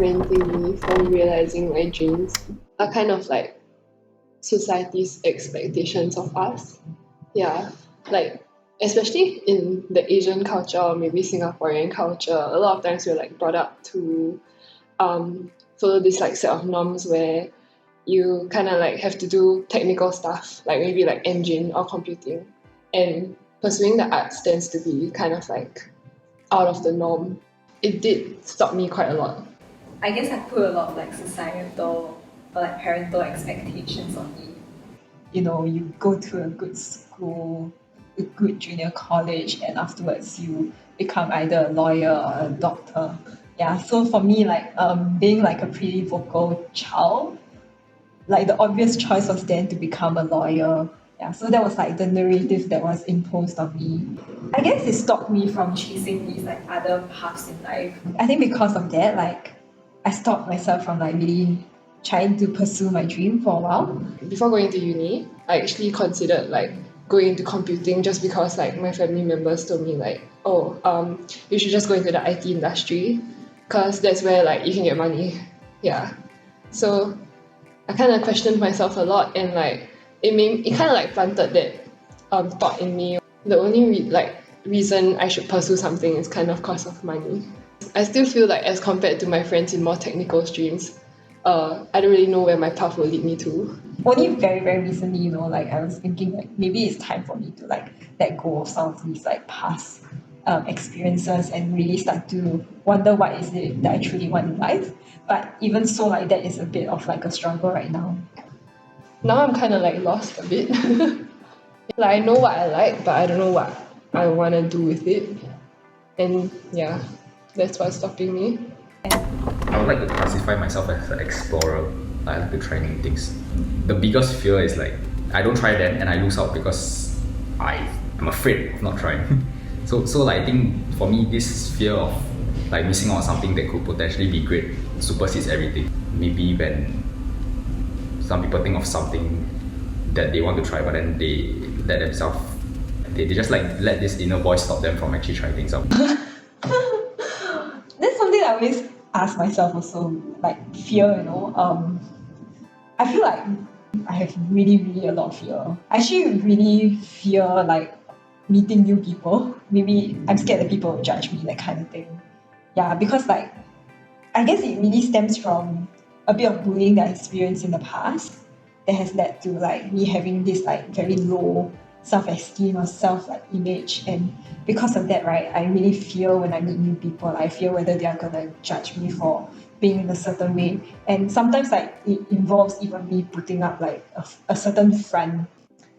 preventing me from realizing my dreams are kind of like society's expectations of us. Yeah, like especially in the Asian culture or maybe Singaporean culture, a lot of times we're like brought up to follow this like set of norms where you kind of like have to do technical stuff, like maybe like engine or computing, and pursuing the arts tends to be kind of like out of the norm. It did stop me quite a lot. I guess I put a lot of like societal or like parental expectations on me. You know, you go to a good school, a good junior college, and afterwards you become either a lawyer or a doctor. Yeah, so for me, like being like a pretty vocal child, like the obvious choice was then to become a lawyer. Yeah, so that was like the narrative that was imposed on me. I guess it stopped me from Chasing these like other paths in life. I think because of that, like I stopped myself from like really trying to pursue my dream for a while. Before going to uni, I actually considered like going into computing just because like my family members told me like, oh, you should just go into the IT industry because that's where like you can get money. Yeah. So I kind of questioned myself a lot, and like it kind of like planted that thought in me. The only reason I should pursue something is kind of cause of money. I still feel like as compared to my friends in more technical streams, I don't really know where my path will lead me to. Only very, very recently, you know, like I was thinking like maybe it's time for me to like let go of some of these like past experiences and really start to wonder what is it that I truly want in life. But even so, like that is a bit of like a struggle right now. Now I'm kind of like lost a bit. Like I know what I like, but I don't know what I want to do with it. And yeah, that's what's stopping me. I would like to classify myself as an explorer. I like to try new things. The biggest fear is like I don't try them and I lose out because I'm afraid of not trying. So like I think for me this fear of like missing out on something that could potentially be great supersedes everything. Maybe when some people think of something that they want to try but then they let themselves they just like let this inner voice stop them from actually trying things out. That's something I always ask myself also, like fear, you know. I feel like I have really, really a lot of fear. I actually really fear like meeting new people. Maybe I'm scared that people will judge me, that kind of thing. Yeah, because like I guess it really stems from a bit of bullying that I experienced in the past that has led to like me having this like very low self-esteem or self like image, and because of that, right, I really fear when I meet new people. I fear whether they are gonna judge me for being in a certain way, and sometimes like it involves even me putting up like a certain front.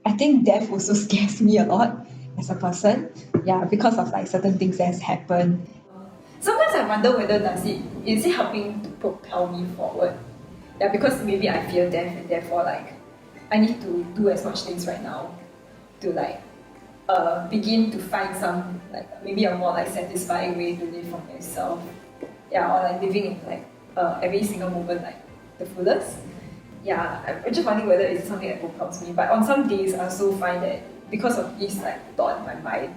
I think death also scares me a lot as a person, yeah, because of like certain things that has happened. Sometimes I wonder whether is it helping to propel me forward? Yeah, because maybe I fear death and therefore like I need to do as much things right now to like begin to find some like maybe a more like satisfying way to live for myself. Yeah, or like living in like every single moment like the fullest. Yeah, I'm just wondering whether it's something that propels me. But on some days I also find that because of this like thought in my mind,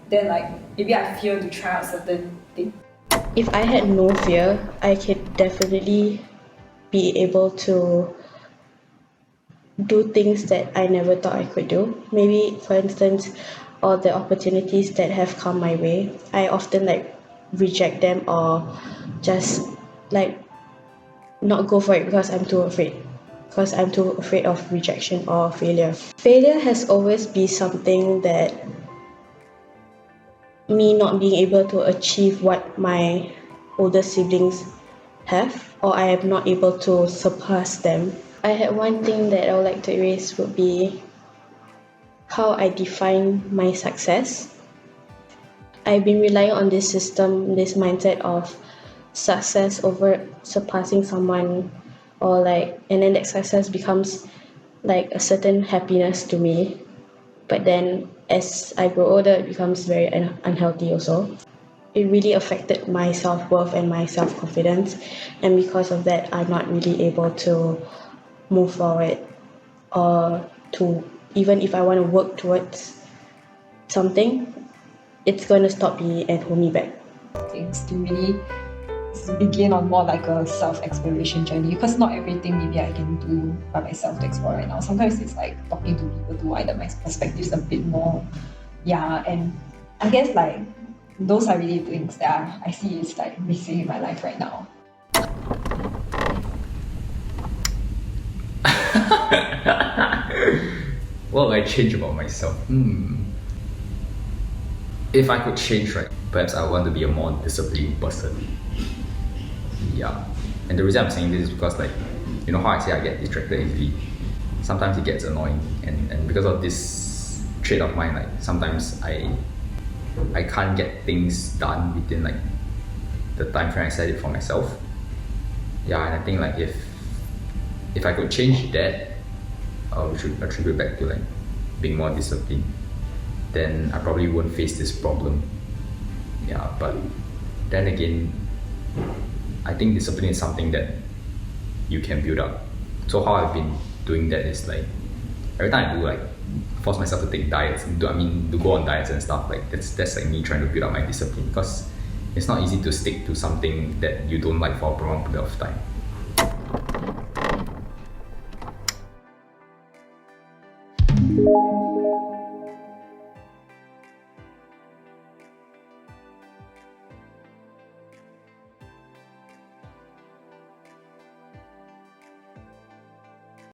then like maybe I fear to try out certain things. If I had no fear, I could definitely be able to do things that I never thought I could do. Maybe, for instance, all the opportunities that have come my way, I often like reject them or just like not go for it because I'm too afraid. Because I'm too afraid of rejection or failure. Failure has always been something that me not being able to achieve what my older siblings have, or I am not able to surpass them. I had one thing that I would like to erase would be how I define my success. I've been relying on this system, this mindset of success over surpassing someone, or like, and then that success becomes like a certain happiness to me. But then as I grow older, it becomes very unhealthy also. It really affected my self-worth and my self-confidence, and because of that, I'm not really able to move forward, or to, even if I want to work towards something, it's going to stop me and hold me back. Things to really begin on more like a self-exploration journey, because not everything maybe I can do by myself to explore right now. Sometimes it's like talking to people to widen my perspectives a bit more. Yeah, and I guess like those are really things that I see is like missing in my life right now. What will I change about myself? If I could change, right, perhaps I want to be a more disciplined person. Yeah. And the reason I'm saying this is because, like, you know how I say I get distracted easily? Sometimes it gets annoying, and because of this trait of mine, like, sometimes I can't get things done within, like, the time frame I set it for myself. Yeah, and I think, like, if I could change that, I should attribute back to, like, being more disciplined, then I probably won't face this problem. Yeah, but then again, I think discipline is something that you can build up. So how I've been doing that is, like, every time I do, like, force myself to take diets, to go on diets and stuff, like, that's like me trying to build up my discipline, because it's not easy to stick to something that you don't like for a prolonged period of time.